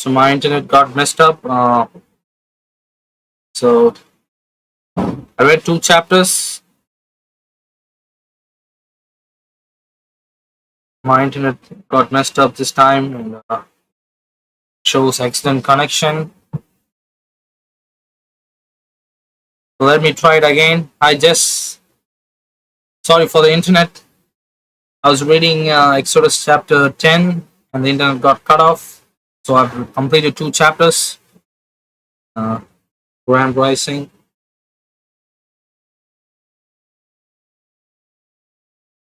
So my internet got messed up. So I read 2 chapters. My internet got messed up this time and shows excellent connection. So let me try it again. I just sorry for the internet. I was reading Exodus chapter 10 and the internet got cut off. So I've completed 2 chapters. Uh, Grand Rising.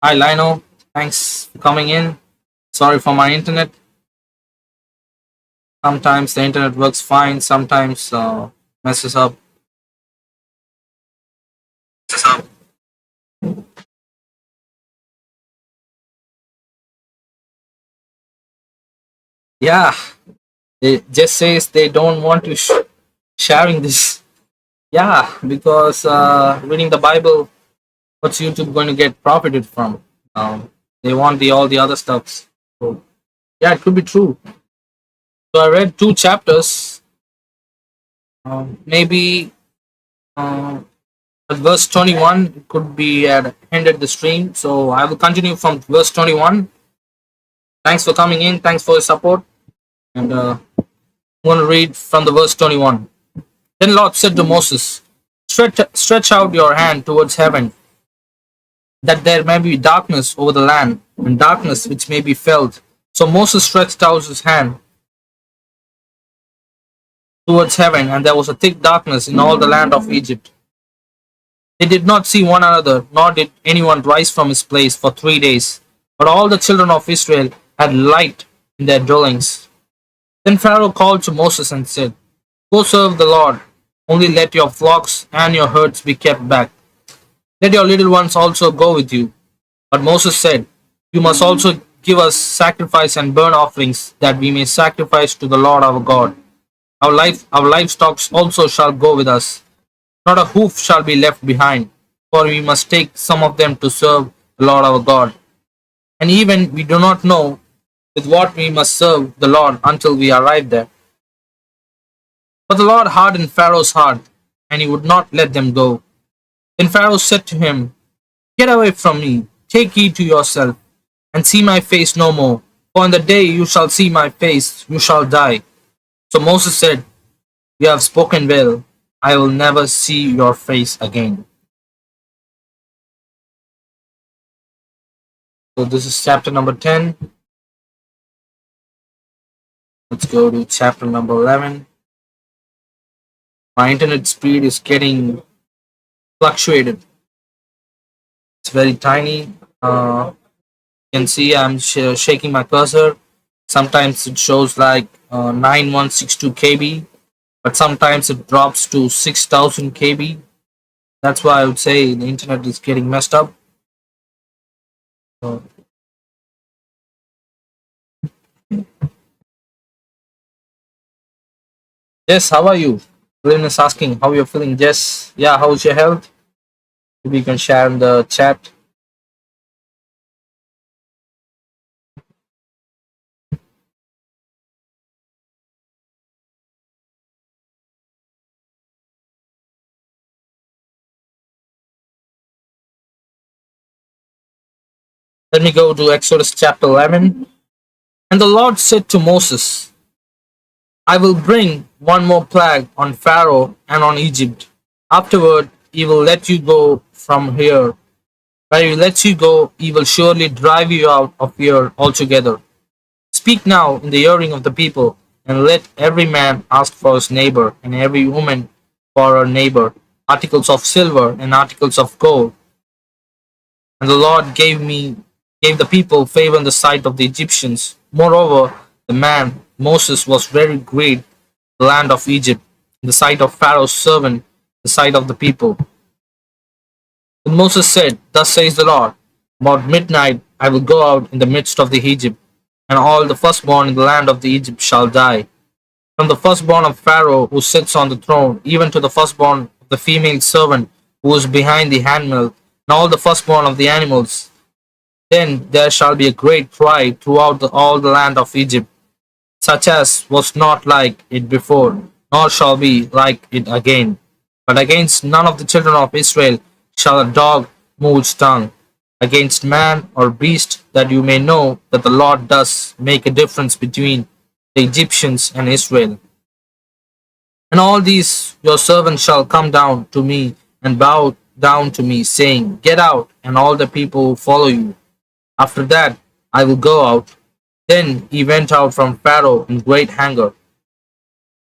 Hi Lino, thanks for coming in. Sorry for my internet. Sometimes the internet works fine, sometimes messes up. Yeah, it just says they don't want to sharing this. Yeah, because reading the Bible, what's YouTube going to get profited from? They want the all the other stuff. So yeah, it could be true. So I read 2 chapters. Maybe at verse 21 it could be at ended the stream. So I will continue from verse 21. Thanks for coming in. Thanks for your support. And I'm going to read from the verse 21. Then Lord said to Moses, stretch out your hand towards heaven, that there may be darkness over the land, and darkness which may be felt. So Moses stretched out his hand towards heaven, and there was a thick darkness in all the land of Egypt. They did not see one another, nor did anyone rise from his place for 3 days. But all the children of Israel had light in their dwellings. Then Pharaoh called to Moses and said, Go serve the Lord, only let your flocks and your herds be kept back. Let your little ones also go with you. But Moses said, You must also give us sacrifice and burnt offerings, that we may sacrifice to the Lord our God. Our livestock also shall go with us. Not a hoof shall be left behind, for we must take some of them to serve the Lord our God. And even we do not know with what we must serve the Lord until we arrive there. But the Lord hardened Pharaoh's heart, and he would not let them go. Then Pharaoh said to him, Get away from me, take heed to yourself, and see my face no more. For in the day you shall see my face, you shall die. So Moses said, You have spoken well. I will never see your face again. So this is chapter number 10. Let's go to chapter number 11. My internet speed is getting fluctuated. It's very tiny. You can see I'm shaking my cursor. Sometimes it shows like 9162 KB, but sometimes it drops to 6000 KB. That's why I would say the internet is getting messed up. So, Jess, how are you? Lynn is asking how you're feeling. Jess, yeah, how's your health? Maybe you can share in the chat. Let me go to Exodus chapter 11. And the Lord said to Moses, I will bring one more plague on Pharaoh and on Egypt. Afterward, he will let you go from here. Where he lets you go, he will surely drive you out of here altogether. Speak now in the hearing of the people, and let every man ask for his neighbor, and every woman for her neighbor, articles of silver and articles of gold. And the Lord gave the people favor in the sight of the Egyptians. Moreover, the man Moses was very great in the land of Egypt, in the sight of Pharaoh's servant, the sight of the people. Then Moses said, Thus says the Lord, About midnight I will go out in the midst of the Egypt, and all the firstborn in the land of the Egypt shall die. From the firstborn of Pharaoh who sits on the throne, even to the firstborn of the female servant who is behind the handmill, and all the firstborn of the animals. Then there shall be a great cry throughout all the land of Egypt, such as was not like it before, nor shall be like it again. But against none of the children of Israel shall a dog move its tongue, against man or beast, that you may know that the Lord does make a difference between the Egyptians and Israel. And all these your servants shall come down to me and bow down to me, saying, Get out, and all the people will follow you. After that I will go out. Then he went out from Pharaoh in great anger.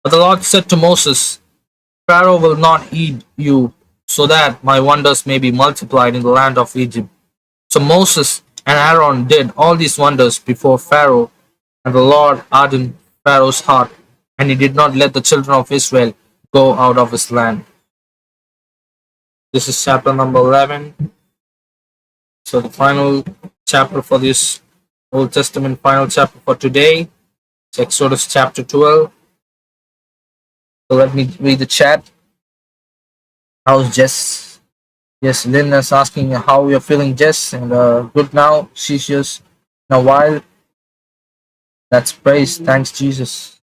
But the Lord said to Moses, Pharaoh will not heed you, so that my wonders may be multiplied in the land of Egypt. So Moses and Aaron did all these wonders before Pharaoh, and the Lord hardened Pharaoh's heart, and he did not let the children of Israel go out of his land. This is chapter number 11. So the final chapter for this Old Testament, final chapter for today, is Exodus chapter 12. So let me read the chat. How's Jess? Yes, Lynn is asking how you're feeling, Jess, and good now. She's just in a while. That's praise. Thanks, Jesus.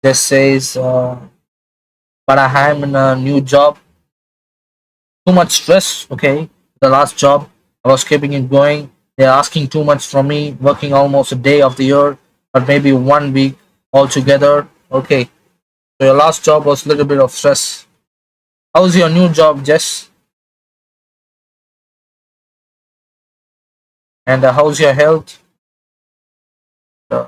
Jess says, but I am in a new job. Too much stress. Okay, the last job I was keeping it going. They're asking too much from me, working almost a day of the year, but maybe 1 week altogether. Okay, so your last job was a little bit of stress. How's your new job, Jess? And how's your health? Uh,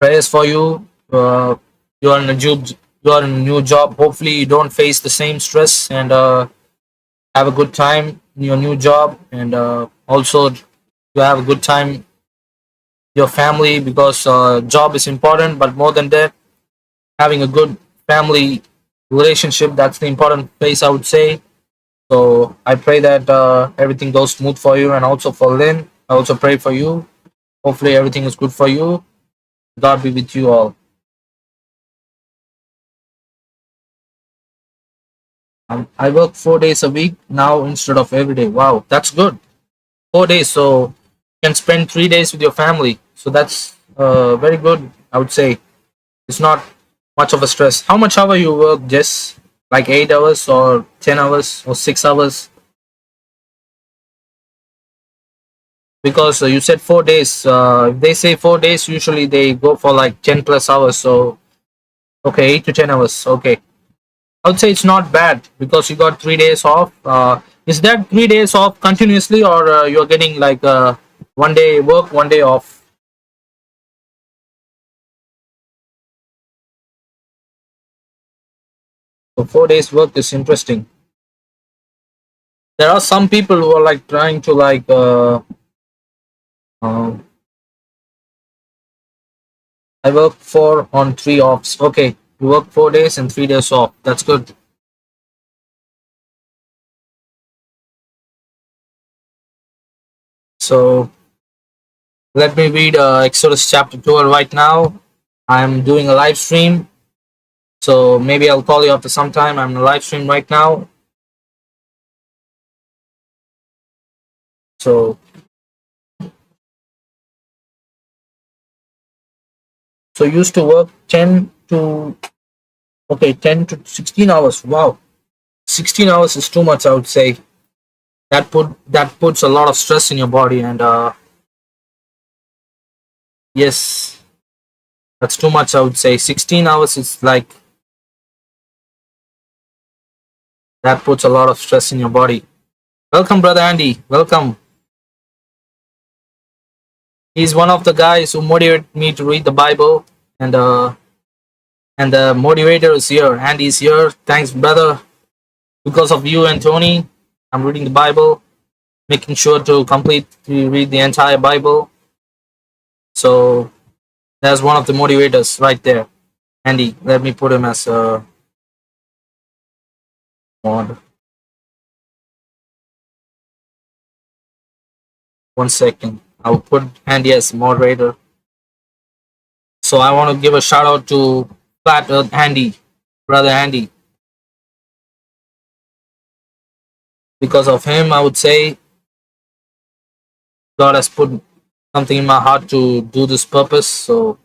Prayers for you. You are in a job. You are in a new job. Hopefully, you don't face the same stress, and have a good time in your new job, and also you have a good time your family, because job is important, but more than that, having a good family relationship, that's the important place, I would say. So I pray that everything goes smooth for you, and also for Lynn, I also pray for you. Hopefully everything is good for you. God be with you all. I work 4 days a week now instead of every day. Wow, that's good. 4 days, so you can spend 3 days with your family. So that's very good, I would say. It's not much of a stress. How much hour you work, Jess? Like 8 hours or 10 hours or 6 hours? Because you said 4 days. If they say 4 days, usually they go for like 10 plus hours. So okay, 8 to 10 hours. Okay, I would say it's not bad because you got 3 days off. Is that 3 days off continuously, or you're getting like 1 day work, 1 day off? So 4 days work is interesting. There are some people who are like trying to like uh, I work 4 on 3 offs. Okay, you work 4 days and 3 days off. That's good. So let me read Exodus chapter 12 right now. I'm doing a live stream, so maybe I'll call you after some time. I'm in a live stream right now. So used to work 10 to 16 hours. Wow, 16 hours is too much, I would say. That puts a lot of stress in your body, and yes, that's too much, I would say. 16 hours is like, that puts a lot of stress in your body. Welcome, brother Andy. Welcome. He's one of the guys who motivated me to read the Bible, and the motivator is here. Andy's here. Thanks, brother. Because of you and Tony, I'm reading the Bible, making sure to read the entire Bible. So that's one of the motivators right there. Andy, let me put him as a mod. 1 second. I'll put Andy as moderator. So I want to give a shout out to Flat Earth Andy, brother Andy. Because of him, I would say God has put something in my heart to do this purpose. So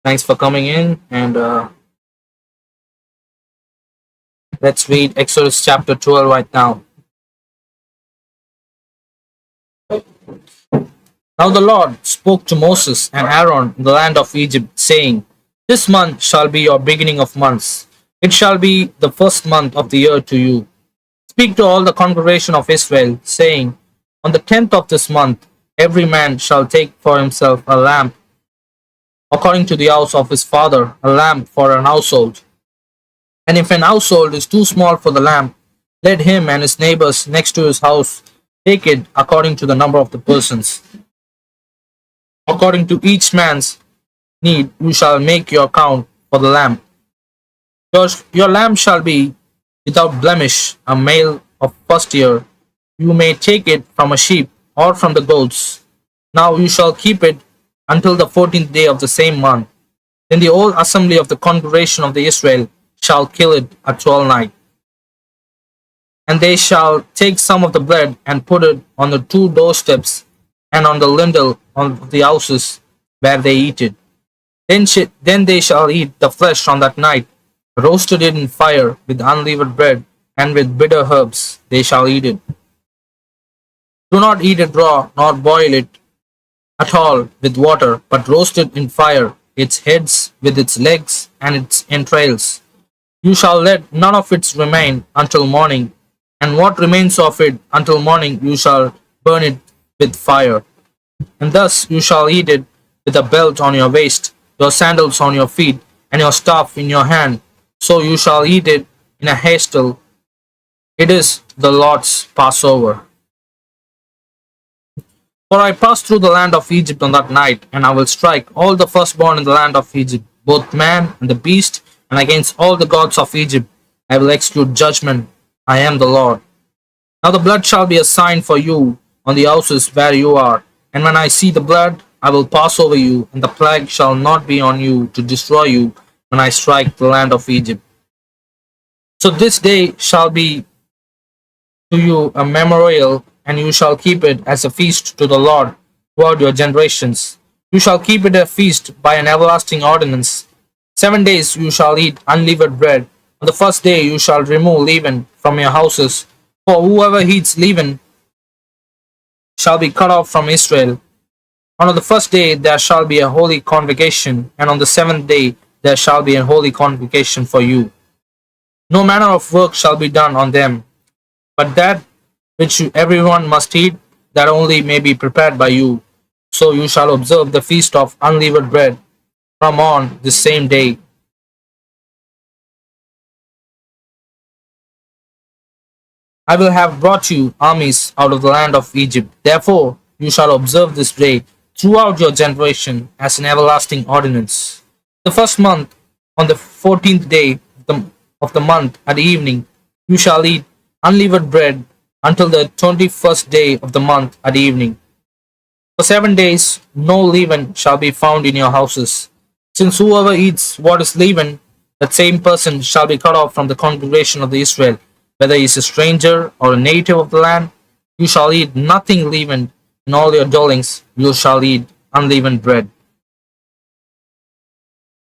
Thanks for coming in, and let's read Exodus chapter 12 right now. Now the Lord spoke to Moses and Aaron in the land of Egypt, saying, This month shall be your beginning of months. It shall be the first month of the year to you. Speak to all the congregation of Israel, saying, On the 10th of this month, every man shall take for himself a lamb, according to the house of his father, a lamb for an household. And if an household is too small for the lamb, let him and his neighbors next to his house take it according to the number of the persons. According to each man's need, you shall make your count for the lamb. Your lamb shall be without blemish, a male of first year. You may take it from a sheep or from the goats. Now you shall keep it until the 14th day of the same month. Then the whole assembly of the congregation of the Israel shall kill it at twilight. And they shall take some of the blood and put it on the two doorsteps and on the lintel of the houses where they eat it. Then they shall eat the flesh on that night, roasted it in fire with unleavened bread and with bitter herbs. They shall eat it. Do not eat it raw, nor boil it at all with water, but roast it in fire, its heads with its legs and its entrails. You shall let none of it remain until morning, and what remains of it until morning you shall burn it with fire. And thus you shall eat it with a belt on your waist, your sandals on your feet, and your staff in your hand. So you shall eat it in a hastel. It is the Lord's Passover. For I passed through the land of Egypt on that night, and I will strike all the firstborn in the land of Egypt, both man and the beast, and against all the gods of Egypt I will execute judgment. I am the Lord. Now the blood shall be a sign for you on the houses where you are, and when I see the blood, I will pass over you, and the plague shall not be on you to destroy you when I strike the land of Egypt. So this day shall be to you a memorial, and you shall keep it as a feast to the Lord throughout your generations. You shall keep it a feast by an everlasting ordinance. 7 days you shall eat unleavened bread. On the first day you shall remove leaven from your houses, for whoever eats leaven shall be cut off from Israel. On the first day there shall be a holy convocation, and on the 7th day there shall be a holy convocation for you. No manner of work shall be done on them, but that which everyone must eat, that only may be prepared by you. So you shall observe the feast of unleavened bread from on this same day. I will have brought you armies out of the land of Egypt. Therefore you shall observe this day throughout your generation as an everlasting ordinance. The first month, on the 14th day of the month at evening, you shall eat unleavened bread until the 21st day of the month at evening. For 7 days no leaven shall be found in your houses. Since whoever eats what is leavened, that same person shall be cut off from the congregation of the Israel, whether he is a stranger or a native of the land. You shall eat nothing leavened in all your dwellings. You shall eat unleavened bread.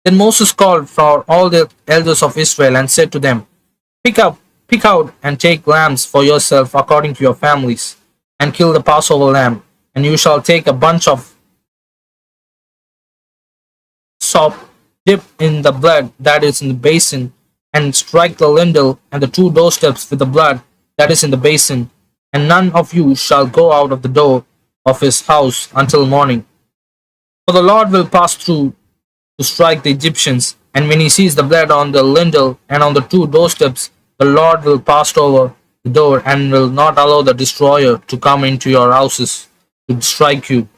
Then Moses called for all the elders of Israel and said to them, Pick out and take lambs for yourself according to your families, and kill the Passover lamb, and you shall take a bunch of sop, dip in the blood that is in the basin, and strike the lintel and the two doorsteps with the blood that is in the basin, and none of you shall go out of the door of his house until morning. For the Lord will pass through to strike the Egyptians, and when he sees the blood on the lintel and on the two doorsteps, the Lord will pass over the door and will not allow the destroyer to come into your houses to strike you.